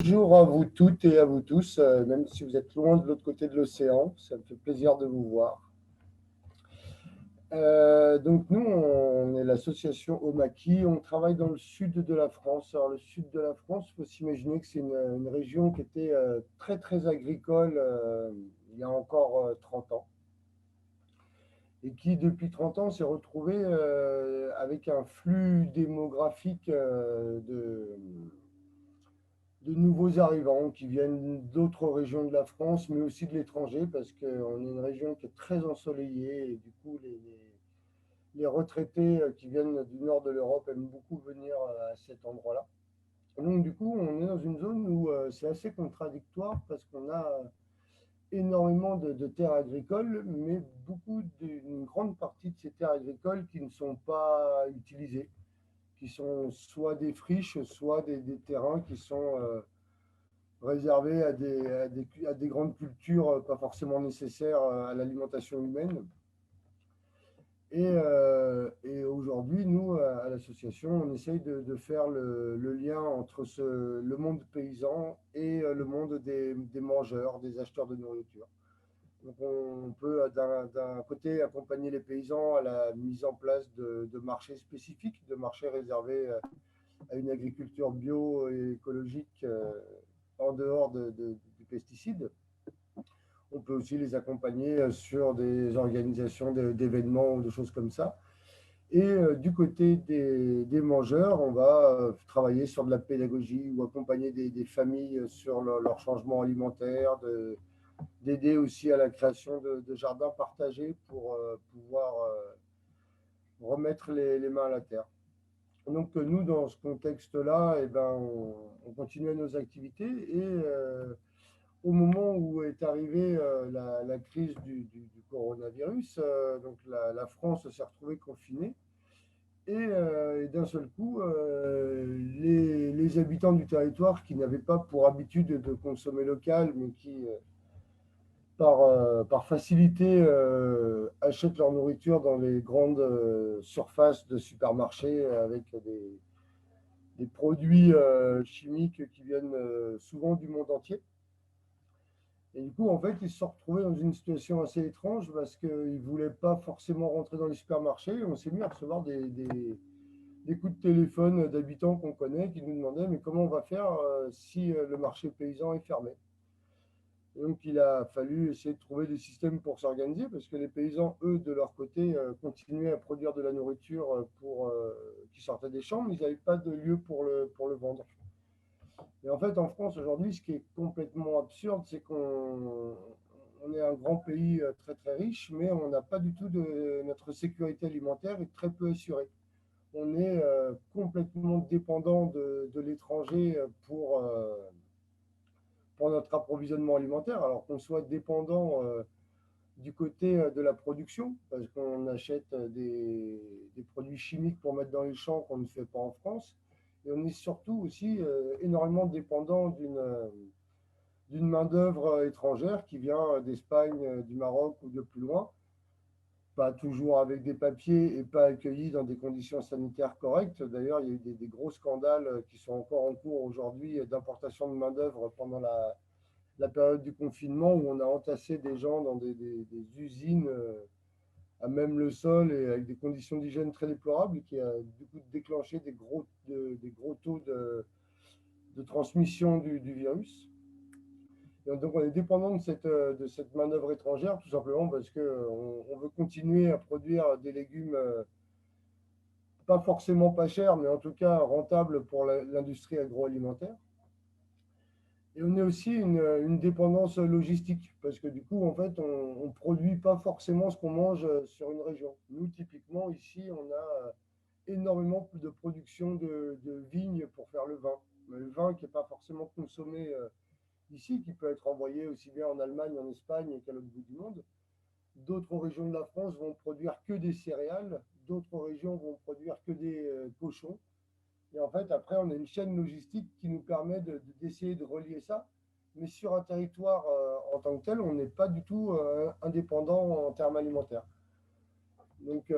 Bonjour à vous toutes et à vous tous, même si vous êtes loin de l'autre côté de l'océan, ça me fait plaisir de vous voir. Donc nous, on est l'association Omaki, on travaille dans le sud de la France. Alors le sud de la France, il faut s'imaginer que c'est une région qui était très très agricole il y a encore 30 ans et qui depuis 30 ans s'est retrouvée avec un flux démographique de nouveaux arrivants qui viennent d'autres régions de la France, mais aussi de l'étranger, parce qu'on est une région qui est très ensoleillée, et du coup, les retraités qui viennent du nord de l'Europe aiment beaucoup venir à cet endroit-là. Donc, du coup, on est dans une zone où c'est assez contradictoire, parce qu'on a énormément de terres agricoles, mais une grande partie de ces terres agricoles qui ne sont pas utilisées, qui sont soit des friches, soit des terrains qui sont réservé à des grandes cultures pas forcément nécessaires à l'alimentation humaine. Et aujourd'hui, nous, à l'association, on essaye de faire le lien entre le monde paysan et le monde des mangeurs, des acheteurs de nourriture. Donc on peut d'un côté accompagner les paysans à la mise en place de marchés spécifiques, de marchés réservés à une agriculture bio et écologique en dehors du pesticide. On peut aussi les accompagner sur des organisations d'événements ou de choses comme ça. Et du côté des mangeurs, on va travailler sur de la pédagogie ou accompagner des familles sur leur changement alimentaire, d'aider aussi à la création de jardins partagés pour pouvoir remettre les mains à la terre. Donc nous, dans ce contexte-là, eh ben, on continue nos activités et au moment où est arrivée la crise du coronavirus, donc la France s'est retrouvée confinée et d'un seul coup, les habitants du territoire qui n'avaient pas pour habitude de consommer local, mais qui par facilité achètent leur nourriture dans les grandes surfaces de supermarchés avec des produits chimiques qui viennent souvent du monde entier. Et du coup, en fait, ils se sont retrouvés dans une situation assez étrange parce qu'ils ne voulaient pas forcément rentrer dans les supermarchés. On s'est mis à recevoir des coups de téléphone d'habitants qu'on connaît qui nous demandaient mais comment on va faire si le marché paysan est fermé. Et donc, il a fallu essayer de trouver des systèmes pour s'organiser parce que les paysans, eux, de leur côté, continuaient à produire de la nourriture qui sortait des champs, mais ils n'avaient pas de lieu pour le vendre. Et en fait, en France, aujourd'hui, ce qui est complètement absurde, c'est qu'on est un grand pays très très riche, mais on n'a pas du tout notre sécurité alimentaire est très peu assurée. On est complètement dépendant de l'étranger pour notre approvisionnement alimentaire, alors qu'on soit dépendant du côté de la production, parce qu'on achète des produits chimiques pour mettre dans les champs qu'on ne fait pas en France. Et on est surtout aussi énormément dépendant d'une main-d'œuvre étrangère qui vient d'Espagne, du Maroc ou de plus loin, pas toujours avec des papiers et pas accueillis dans des conditions sanitaires correctes. D'ailleurs, il y a eu des gros scandales qui sont encore en cours aujourd'hui d'importation de main-d'œuvre pendant la période du confinement où on a entassé des gens dans des usines à même le sol et avec des conditions d'hygiène très déplorables qui a du coup déclenché des gros taux de transmission du virus. Et donc on est dépendant de cette main-d'œuvre étrangère tout simplement parce qu'on veut continuer à produire des légumes pas forcément pas chers, mais en tout cas rentables pour l'industrie agroalimentaire. Et on est aussi une dépendance logistique, parce que du coup, en fait, on ne produit pas forcément ce qu'on mange sur une région. Nous, typiquement, ici, on a énormément plus de production de vignes pour faire le vin. Mais le vin qui n'est pas forcément consommé ici, qui peut être envoyé aussi bien en Allemagne, en Espagne qu'à l'autre bout du monde. D'autres régions de la France vont produire que des céréales, d'autres régions vont produire que des cochons. Et en fait, après, on a une chaîne logistique qui nous permet d'essayer de relier ça. Mais sur un territoire en tant que tel, on n'est pas du tout indépendant en termes alimentaires. Donc,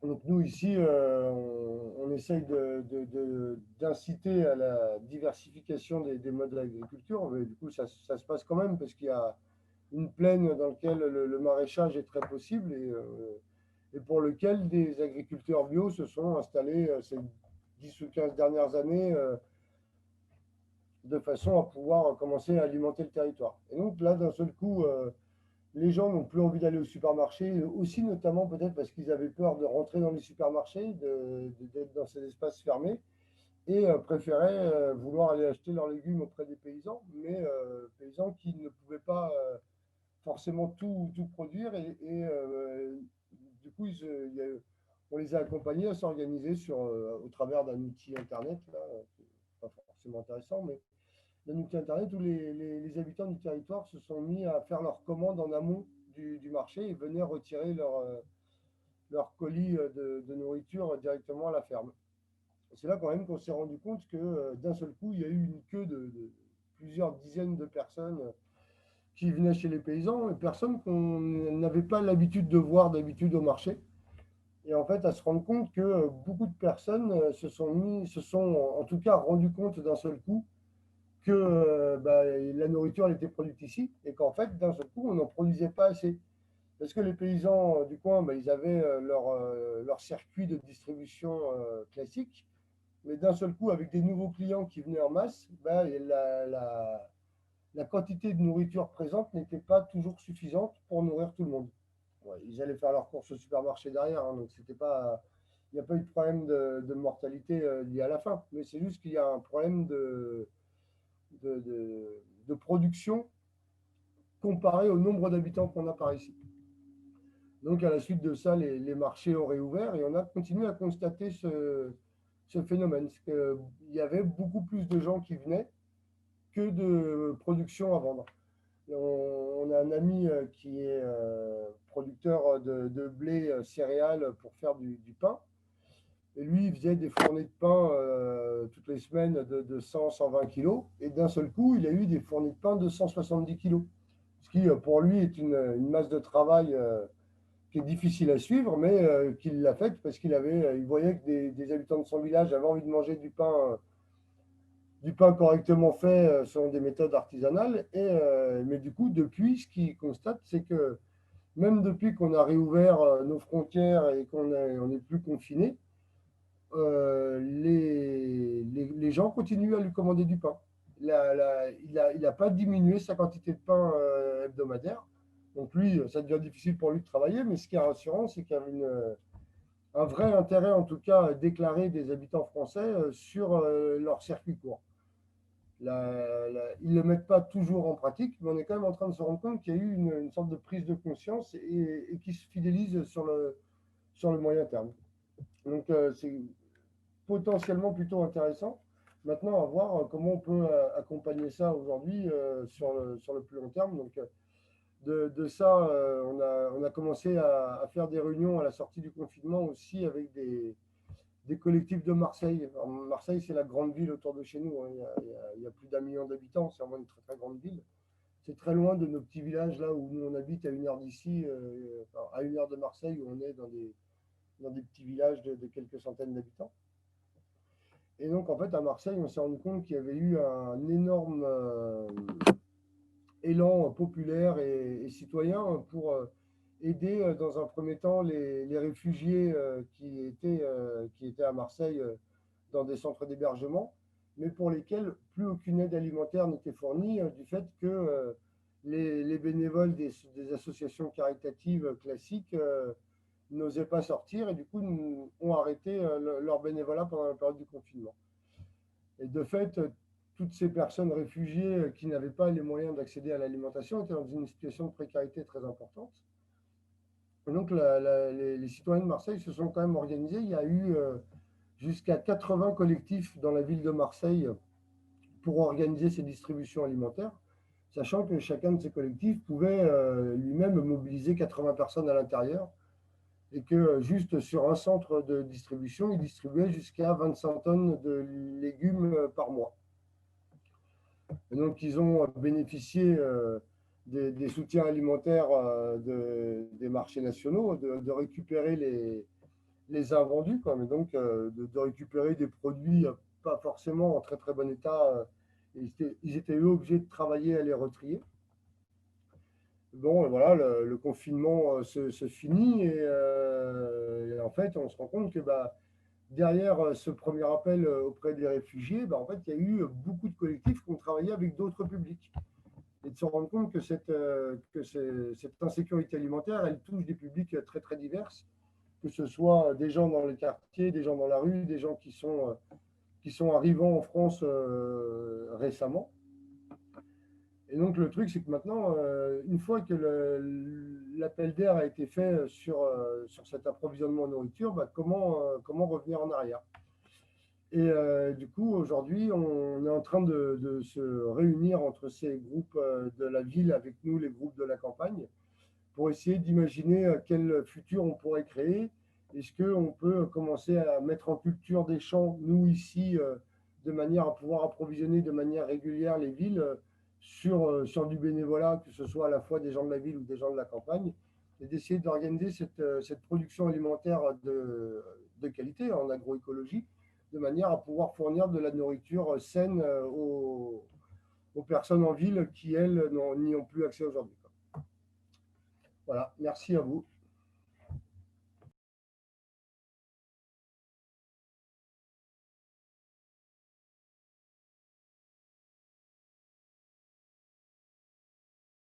Donc nous, ici, on essaye d'inciter à la diversification des modes d'agriculture. Mais du coup, ça se passe quand même parce qu'il y a une plaine dans laquelle le maraîchage est très possible et pour lequel des agriculteurs bio se sont installés ces 10 ou 15 dernières années de façon à pouvoir commencer à alimenter le territoire. Et donc là, d'un seul coup, les gens n'ont plus envie d'aller au supermarché, aussi notamment peut-être parce qu'ils avaient peur de rentrer dans les supermarchés, d'être dans ces espaces fermés, et préféraient vouloir aller acheter leurs légumes auprès des paysans, mais paysans qui ne pouvaient pas forcément tout produire, du coup, on les a accompagnés à s'organiser au travers d'un outil Internet, là, pas forcément intéressant, mais d'un outil Internet où les habitants du territoire se sont mis à faire leurs commandes en amont du marché et venaient retirer leur colis de nourriture directement à la ferme. C'est là quand même qu'on s'est rendu compte que d'un seul coup, il y a eu une queue de plusieurs dizaines de personnes qui venaient chez les paysans, et personnes qu'on n'avait pas l'habitude de voir d'habitude au marché. Et en fait, à se rendre compte que beaucoup de personnes se sont en tout cas rendu compte d'un seul coup que la nourriture elle était produite ici et qu'en fait, d'un seul coup, on n'en produisait pas assez. Parce que les paysans du coin, ils avaient leur circuit de distribution classique, mais d'un seul coup, avec des nouveaux clients qui venaient en masse, la quantité de nourriture présente n'était pas toujours suffisante pour nourrir tout le monde. Ouais, ils allaient faire leurs courses au supermarché derrière, hein, donc c'était pas, il n'y a pas eu de problème de mortalité lié à la faim, mais c'est juste qu'il y a un problème de, de, de production comparé au nombre d'habitants qu'on a par ici. Donc à la suite de ça, les marchés ont réouvert et on a continué à constater ce phénomène. Il y avait beaucoup plus de gens qui venaient que de production à vendre. On a un ami qui est producteur de blé céréales pour faire du pain. Et lui, il faisait des fournées de pain toutes les semaines de 100, 120 kilos. Et d'un seul coup, il a eu des fournées de pain de 170 kilos. Ce qui, pour lui, est une masse de travail qui est difficile à suivre, mais qu'il l'a faite parce il voyait que des habitants de son village avaient envie de manger du pain correctement fait selon des méthodes artisanales. Mais du coup, depuis, ce qu'il constate, c'est que même depuis qu'on a réouvert nos frontières et on n'est plus confiné, les gens continuent à lui commander du pain. Il n'a pas diminué sa quantité de pain hebdomadaire. Donc lui, ça devient difficile pour lui de travailler, mais ce qui est rassurant, c'est qu'il y a un vrai intérêt, en tout cas déclaré des habitants français, sur leur circuit court. Ils ne le mettent pas toujours en pratique, mais on est quand même en train de se rendre compte qu'il y a eu une sorte de prise de conscience et qui se fidélise sur le moyen terme. Donc c'est potentiellement plutôt intéressant. Maintenant, à voir comment on peut accompagner ça aujourd'hui sur le plus long terme. Donc de ça, on a commencé à faire des réunions à la sortie du confinement aussi avec des collectifs de Marseille. Alors, Marseille, c'est la grande ville autour de chez nous, hein. Il y a plus d'1 million d'habitants, c'est vraiment une très très grande ville. C'est très loin de nos petits villages là où nous on habite à 1 heure d'ici, enfin, à 1 heure de Marseille où on est dans des petits villages de quelques centaines d'habitants. Et donc en fait à Marseille, on s'est rendu compte qu'il y avait eu un énorme élan populaire et citoyen pour aider dans un premier temps les réfugiés qui étaient à Marseille dans des centres d'hébergement, mais pour lesquels plus aucune aide alimentaire n'était fournie du fait que les bénévoles des associations caritatives classiques n'osaient pas sortir et du coup ont arrêté leur bénévolat pendant la période du confinement. Et de fait, toutes ces personnes réfugiées qui n'avaient pas les moyens d'accéder à l'alimentation étaient dans une situation de précarité très importante. Et donc les citoyens de Marseille se sont quand même organisés. Il y a eu jusqu'à 80 collectifs dans la ville de Marseille pour organiser ces distributions alimentaires, sachant que chacun de ces collectifs pouvait lui-même mobiliser 80 personnes à l'intérieur et que juste sur un centre de distribution, il distribuait jusqu'à 25 tonnes de légumes par mois. Et donc, ils ont bénéficié des soutiens alimentaires des marchés nationaux, de récupérer les invendus, quoi. Mais donc, de récupérer des produits pas forcément en très très bon état. Ils étaient eux obligés de travailler à les retrier. Bon, et voilà, le confinement se finit et en fait, on se rend compte que bah, derrière ce premier appel auprès des réfugiés, bah, en fait, il y a eu beaucoup de collectifs qui ont travaillé avec d'autres publics. Et de se rendre compte que cette insécurité alimentaire, elle touche des publics très très divers, que ce soit des gens dans les quartiers, des gens dans la rue, des gens qui sont arrivants en France récemment. Et donc le truc, c'est que maintenant, une fois que l'appel d'air a été fait sur cet approvisionnement en nourriture, bah, comment revenir en arrière? Et du coup, aujourd'hui, on est en train de se réunir entre ces groupes de la ville avec nous, les groupes de la campagne, pour essayer d'imaginer quel futur on pourrait créer. Est-ce qu'on peut commencer à mettre en culture des champs, nous ici, de manière à pouvoir approvisionner de manière régulière les villes sur du bénévolat, que ce soit à la fois des gens de la ville ou des gens de la campagne, et d'essayer d'organiser cette production alimentaire de qualité en agroécologie, de manière à pouvoir fournir de la nourriture saine aux personnes en ville qui, elles, n'y ont plus accès aujourd'hui. Voilà, merci à vous.